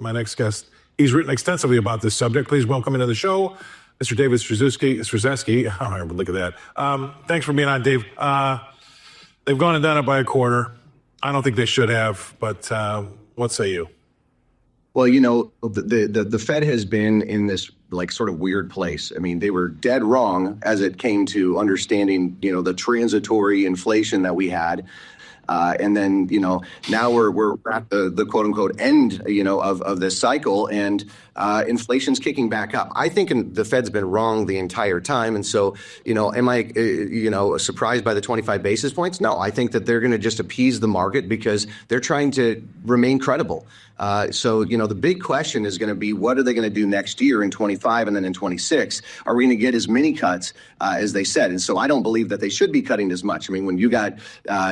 my next guest. He's written extensively about this subject. Please welcome into the show, Mr. David Stryzewski. Oh, look at that. Thanks for being on, Dave. They've gone and done it by a quarter. I don't think they should have, but what say you? Well, you know, the Fed has been in this like sort of weird place. I mean, they were dead wrong as it came to understanding, you know, the transitory inflation that we had. And then, you know, now we're at the quote unquote end, you know, of this cycle, and inflation's kicking back up. I think the Fed's been wrong the entire time. And so, you know, am I, you know, surprised by the 25 basis points? No, I think that they're going to just appease the market because they're trying to remain credible. So, you know, the big question is going to be, what are they going to do next year in 25 and then in 26? Are we going to get as many cuts as they said? And so I don't believe that they should be cutting as much. I mean, when you got,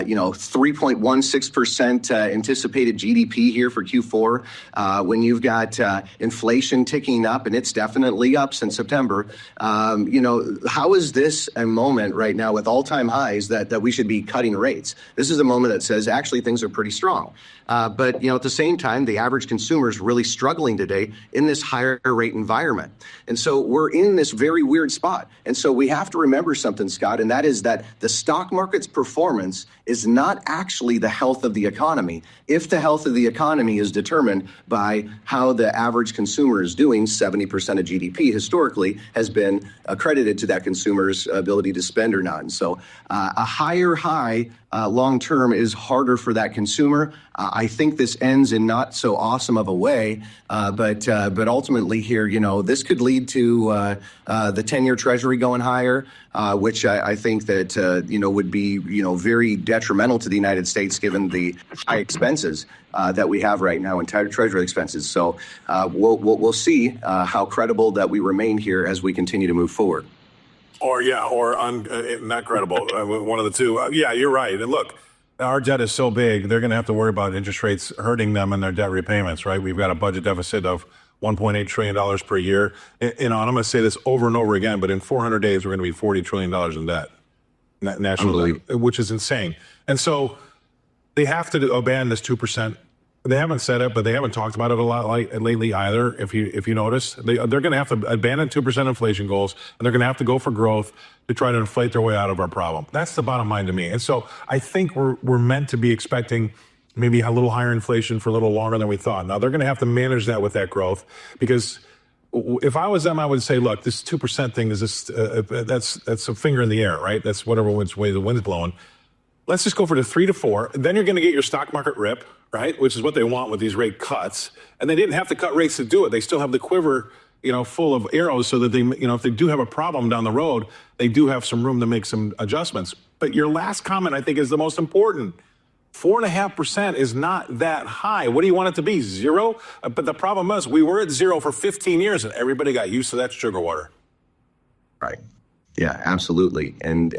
you know, 3.16% anticipated GDP here for Q4, when you've got inflation ticking up, and it's definitely up since September, you know, how is this a moment right now with all-time highs that we should be cutting rates? This is a moment that says actually things are pretty strong. But, you know, at the same time, the average consumer is really struggling today in this higher rate environment. And so we're in this very weird spot. And so we have to remember something, Scott, and that is that the stock market's performance is not actually the health of the economy. If the health of the economy is determined by how the average consumer is doing, 70% of GDP historically has been accredited to that consumer's ability to spend or not. And so a higher high long term is harder for that consumer. I think this ends in not so awesome of a way, but ultimately here, you know, this could lead to the 10-year Treasury going higher, which I think that, you know, would be, you know, very detrimental to the United States given the high expenses that we have right now in Treasury expenses. So we'll see how credible that we remain here as we continue to move forward. Or not credible. One of the two. Yeah, you're right. And look, our debt is so big, they're going to have to worry about interest rates hurting them in their debt repayments, right? We've got a budget deficit of $1.8 trillion per year. And I'm going to say this over and over again, but in 400 days, we're going to be $40 trillion in debt, national debt, which is insane. And so they have to abandon this 2%. They haven't said it, but they haven't talked about it a lot lately either. If you notice, they're going to have to abandon 2% inflation goals, and they're going to have to go for growth to try to inflate their way out of our problem. That's the bottom line to me. And so I think we're meant to be expecting maybe a little higher inflation for a little longer than we thought. Now they're going to have to manage that with that growth, because if I was them, I would say, look, this 2% thing is just that's a finger in the air, right? That's whatever way the wind's blowing. Let's just go for the 3 to 4. Then you're going to get your stock market rip, right? Which is what they want with these rate cuts. And they didn't have to cut rates to do it. They still have the quiver, you know, full of arrows so that they, you know, if they do have a problem down the road, they do have some room to make some adjustments. But your last comment, I think, is the most important. 4.5% is not that high. What do you want it to be? 0? But the problem is we were at 0 for 15 years and everybody got used to that sugar water. Right. Yeah, absolutely. And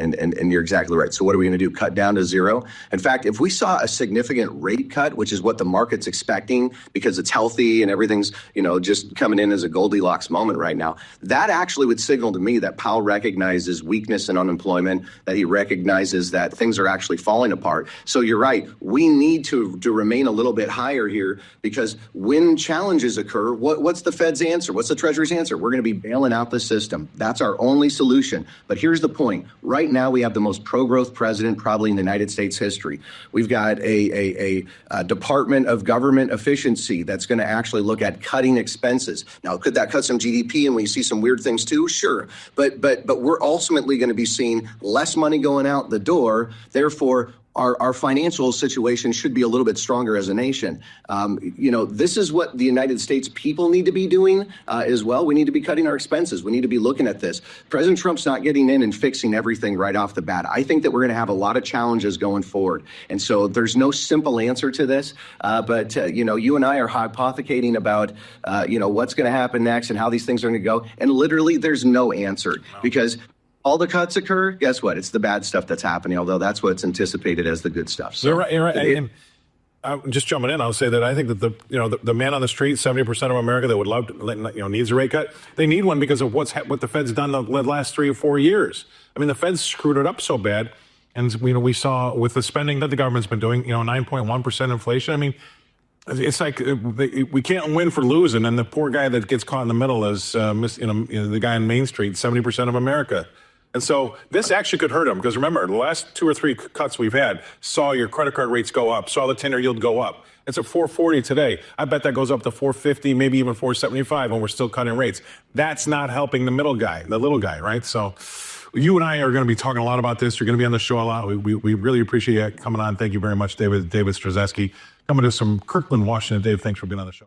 you're exactly right. So what are we going to do? Cut down to 0? In fact, if we saw a significant rate cut, which is what the market's expecting because it's healthy and everything's, you know, just coming in as a Goldilocks moment right now, that actually would signal to me that Powell recognizes weakness in unemployment, that he recognizes that things are actually falling apart. So you're right. We need to remain a little bit higher here, because when challenges occur, what's the Fed's answer? What's the Treasury's answer? We're going to be bailing out the system. That's our only solution. But here's the point. Right now, we have the most pro-growth president probably in the United States history. We've got a Department of Government Efficiency that's going to actually look at cutting expenses. Now, could that cut some GDP and we see some weird things too? Sure. But we're ultimately going to be seeing less money going out the door. Therefore, our financial situation should be a little bit stronger as a nation. You know, this is what the United States people need to be doing as well. We need to be cutting our expenses. We need to be looking at this. President Trump's not getting in and fixing everything right off the bat. I think that we're going to have a lot of challenges going forward. And so there's no simple answer to this. But, you know, you and I are hypothecating about, you know, what's going to happen next and how these things are going to go. And literally there's no answer, because all the cuts occur, guess what? It's the bad stuff that's happening, although that's what's anticipated as the good stuff. So, you're right. And just jumping in, I'll say that I think that the man on the street, 70% of America that would love to, you know, needs a rate cut, they need one because of what the Fed's done the last 3 or 4 years. I mean, the Fed's screwed it up so bad. And, you know, we saw with the spending that the government's been doing, you know, 9.1% inflation. I mean, It's like we can't win for losing, and the poor guy that gets caught in the middle is, the guy on Main Street, 70% of America. And so this actually could hurt him because remember, the last 2 or 3 cuts we've had saw your credit card rates go up, saw the 10-year yield go up. It's at 440 today. I bet that goes up to 450, maybe even 475, and we're still cutting rates. That's not helping the middle guy, the little guy, right? So you and I are going to be talking a lot about this. You're going to be on the show a lot. We really appreciate you coming on. Thank you very much, David Stryzewski. Coming to some Kirkland, Washington. Dave, thanks for being on the show.